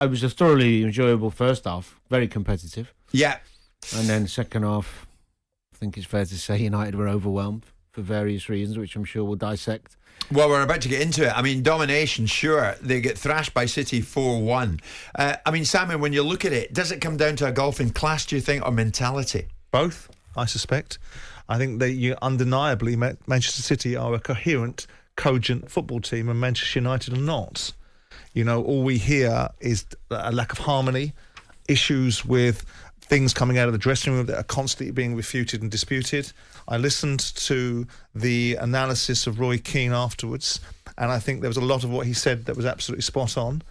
It was a thoroughly enjoyable first half, very competitive. Yeah. And then second half, I think it's fair to say United were overwhelmed for various reasons, which I'm sure we'll dissect. Well, we're about to get into it. I mean, domination, sure. They get thrashed by City 4-1. I mean, Simon, when you look at it, does it come down to a golfing class, do you think, or mentality? Both, I suspect. I think that undeniably Manchester City are a coherent, cogent football team, and Manchester United are not. You know, all we hear is a lack of harmony, issues with things coming out of the dressing room that are constantly being refuted and disputed. I listened to the analysis of Roy Keane afterwards, and I think there was a lot of what he said that was absolutely spot on.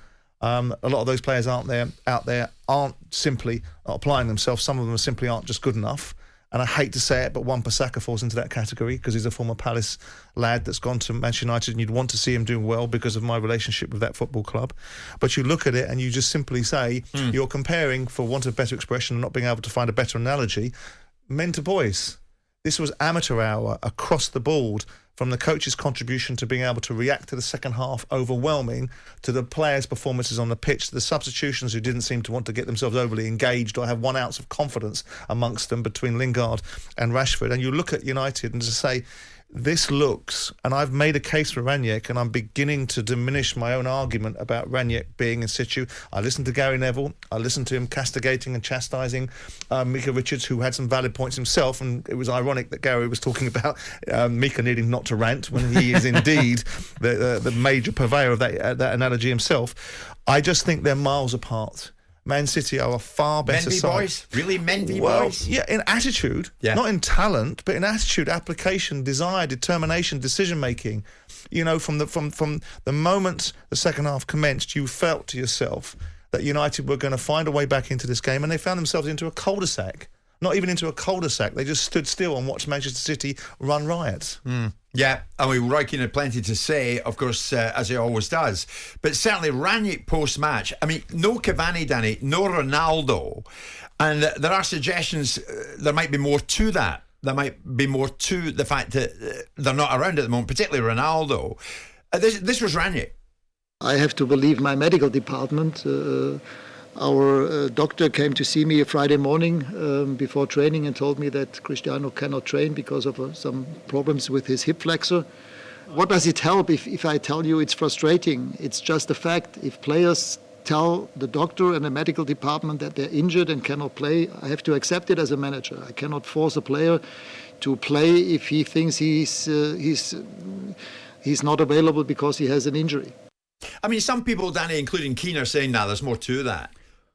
A lot of those players out there aren't simply not applying themselves. Some of them simply aren't just good enough. And I hate to say it, but Wan-Bissaka falls into that category because he's a former Palace lad that's gone to Manchester United, and you'd want to see him doing well because of my relationship with that football club. But you look at it and you just simply say, you're comparing, for want of better expression and not being able to find a better analogy, men to boys. This was amateur hour across the board, from the coach's contribution to being able to react to the second half overwhelming, to the players' performances on the pitch, to the substitutions who didn't seem to want to get themselves overly engaged or have 1 ounce of confidence amongst them between Lingard and Rashford. And you look at United and just say, this looks, and I've made a case for Ranić, and I'm beginning to diminish my own argument about Ranić being in situ. I listened to Gary Neville. I listened to him castigating and chastising Mika Richards, who had some valid points himself, and it was ironic that Gary was talking about Mika needing not to rant when he is indeed the major purveyor of that analogy himself. I just think they're miles apart. Man City are a far better side. Boys? Really, men v boys? Yeah, in attitude, not in talent, but in attitude, application, desire, determination, decision-making. You know, from the moment the second half commenced, you felt to yourself that United were going to find a way back into this game, and they found themselves into a cul-de-sac. Not even into a cul-de-sac. They just stood still and watched Manchester City run riot. Yeah, I mean, Roy Keane had plenty to say, of course, as he always does. But certainly, Ranić post-match, I mean, no Cavani, Danny, no Ronaldo. And there are suggestions there might be more to that. There might be more to the fact that they're not around at the moment, particularly Ronaldo. This was Ranić. I have to believe my medical department. Our doctor came to see me a Friday morning before training and told me that Cristiano cannot train because of some problems with his hip flexor. What does it help if I tell you it's frustrating? It's just a fact. If players tell the doctor and the medical department that they're injured and cannot play, I have to accept it as a manager. I cannot force a player to play if he thinks he's not available because he has an injury. I mean, some people, Danny, including Keane, are saying, there's more to that.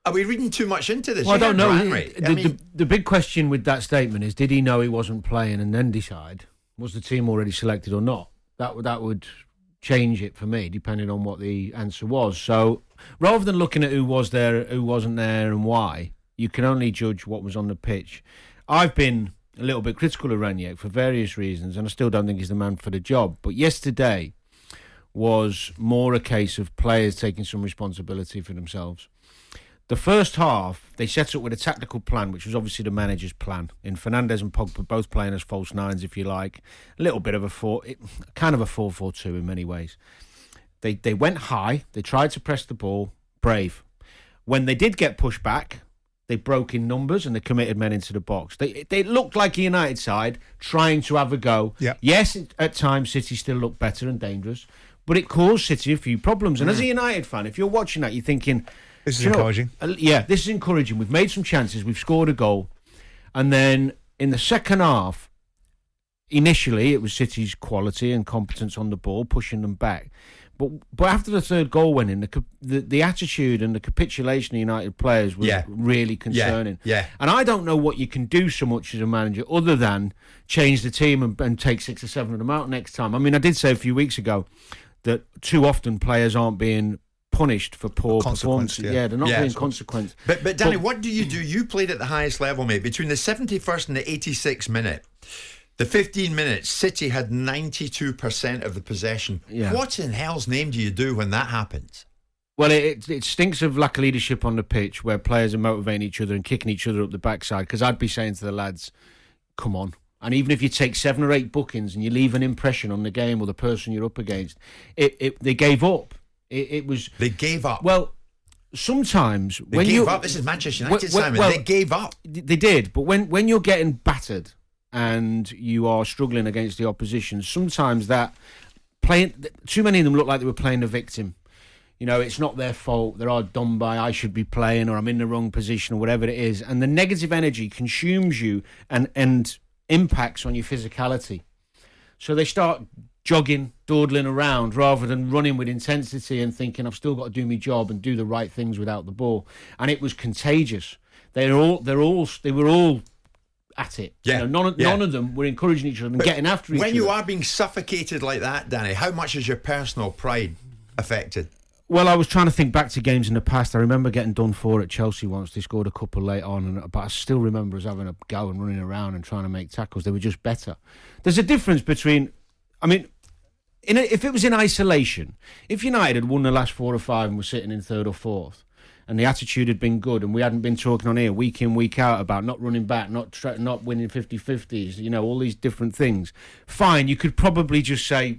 Are we reading too much into this? Well, I don't know. Right? The big question with that statement is, did he know he wasn't playing and then decide? Was the team already selected or not? That would change it for me, depending on what the answer was. So rather than looking at who was there, who wasn't there and why, you can only judge what was on the pitch. I've been a little bit critical of Ranić for various reasons, and I still don't think he's the man for the job. But yesterday was more a case of players taking some responsibility for themselves. The first half, they set up with a tactical plan, which was obviously the manager's plan. In Fernandes and Pogba both playing as false nines, if you like. A little bit of a 4-4-2 in many ways. They went high. They tried to press the ball. Brave. When they did get pushed back, they broke in numbers and they committed men into the box. They looked like a United side trying to have a go. Yeah. Yes, at times City still looked better and dangerous, but it caused City a few problems. And as a United fan, if you're watching that, you're thinking, this is encouraging. This is encouraging. We've made some chances. We've scored a goal. And then in the second half, initially, it was City's quality and competence on the ball, pushing them back. But after the third goal went in, the attitude and the capitulation of United players was really concerning. Yeah. And I don't know what you can do so much as a manager other than change the team and take 6 or 7 of them out next time. I mean, I did say a few weeks ago that too often players aren't being punished for poor performance. Yeah, they're not being consequenced. But Danny, what do? You played at the highest level, mate. Between the 71st and the 86th minute, the 15 minutes, City had 92% of the possession. Yeah. What in hell's name do you do when that happens? Well, it stinks of lack of leadership on the pitch where players are motivating each other and kicking each other up the backside, because I'd be saying to the lads, come on. And even if you take 7 or 8 bookings and you leave an impression on the game or the person you're up against, they gave up. They gave up. Well, sometimes They when gave you up. This is Manchester United, well, Simon. well, They gave up. they did, but when you're getting battered and you are struggling against the opposition, sometimes that too many of them look like they were playing the victim. You know, it's not their fault. They're hard done by. I should be playing, or I'm in the wrong position, or whatever it is. And the negative energy consumes you and impacts on your physicality. So they start jogging, dawdling around rather than running with intensity and thinking, I've still got to do my job and do the right things without the ball. And it was contagious. They were all at it. Yeah. You know, none of them were encouraging each other and getting after each other. When you are being suffocated like that, Danny, how much is your personal pride affected? Well, I was trying to think back to games in the past. I remember getting done for at Chelsea once. They scored a couple late on, but I still remember us having a go and running around and trying to make tackles. They were just better. There's a difference between, I mean, if it was in isolation, if United had won the last 4 or 5 and were sitting in 3rd or 4th, and the attitude had been good, and we hadn't been talking on here week in, week out about not running back, not winning 50-50s, you know, all these different things, fine, you could probably just say,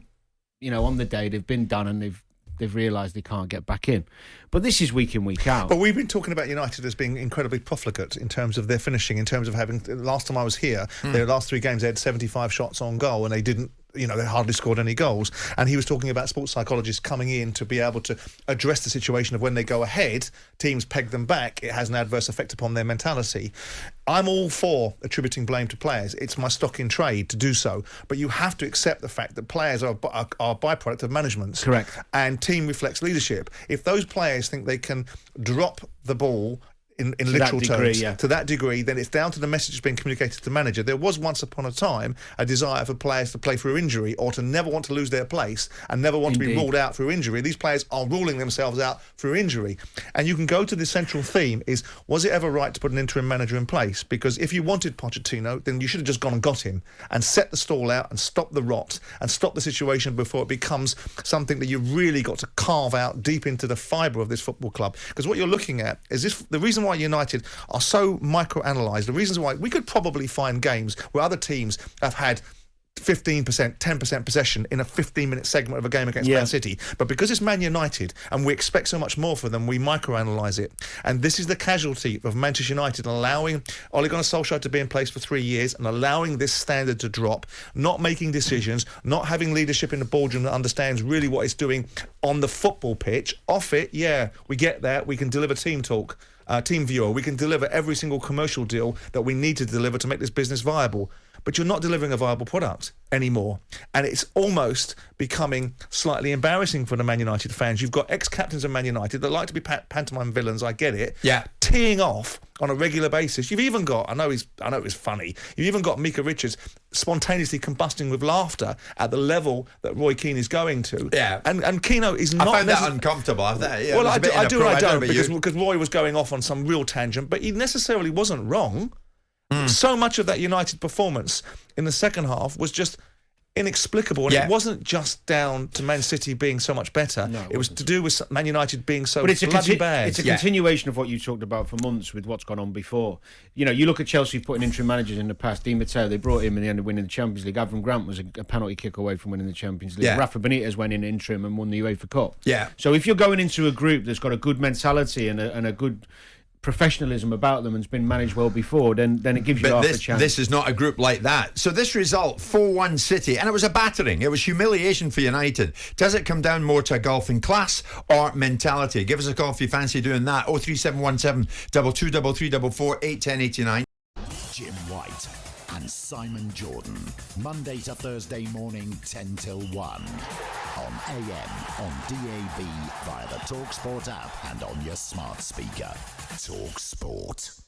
you know, on the day they've been done and they've realised they can't get back in. But this is week in, week out. But we've been talking about United as being incredibly profligate in terms of their finishing, in terms of having, last time I was here, their last 3 games they had 75 shots on goal and they didn't, you know, they hardly scored any goals. And he was talking about sports psychologists coming in to be able to address the situation of when they go ahead, teams peg them back, it has an adverse effect upon their mentality. I'm all for attributing blame to players. It's my stock in trade to do so. But you have to accept the fact that players are a byproduct of management. Correct. And team reflects leadership. If those players think they can drop the ball in literal terms, to that degree, then it's down to the message being communicated to the manager. There was once upon a time a desire for players to play through injury or to never want to lose their place and never want to be ruled out through injury. These players are ruling themselves out through injury. And you can go to the central theme is, was it ever right to put an interim manager in place? Because if you wanted Pochettino, then you should have just gone and got him and set the stall out and stop the rot and stop the situation before it becomes something that you've really got to carve out deep into the fibre of this football club. Because what you're looking at is this, the reason why United are so micro-analysed, the reasons why we could probably find games where other teams have had 15%, 10% possession in a 15-minute segment of a game against Man City. But because it's Man United and we expect so much more from them, we micro-analyse it. And this is the casualty of Manchester United allowing Ole Gunnar Solskjaer to be in place for 3 years and allowing this standard to drop, not making decisions, not having leadership in the boardroom that understands really what it's doing on the football pitch. Off it, we get that. We can deliver team talk. Team viewer, we can deliver every single commercial deal that we need to deliver to make this business viable. But you're not delivering a viable product anymore. And it's almost becoming slightly embarrassing for the Man United fans. You've got ex-captains of Man United that like to be pantomime villains, I get it, teeing off on a regular basis. You've even got, I know it's funny, you've even got Mika Richards spontaneously combusting with laughter at the level that Roy Keane is going to. Yeah. And Keano is not... I found that uncomfortable. I don't, because Roy was going off on some real tangent, but he necessarily wasn't wrong. So much of that United performance in the second half was just inexplicable, and it wasn't just down to Man City being so much better. No, it was to do with Man United being so bloody bad. It's a continuation of what you talked about for months with what's gone on before. You know, you look at Chelsea putting interim managers in the past. Di Matteo, they brought him in the end of winning the Champions League. Avram Grant was a penalty kick away from winning the Champions League. Rafa Benitez went in interim and won the UEFA Cup. So if you're going into a group that's got a good mentality and a good professionalism about them and has been managed well before, then it gives you half a chance. This is not a group like that. So this result, 4-1 City, and it was a battering. It was humiliation for United. Does it come down more to a golf in class or mentality? Give us a call if you fancy doing that. 03717 223344 81089. Jim White and Simon Jordan, Monday to Thursday morning 10 till 1 on AM, on DAB, via the talkSPORT app and on your smart speaker. talkSPORT.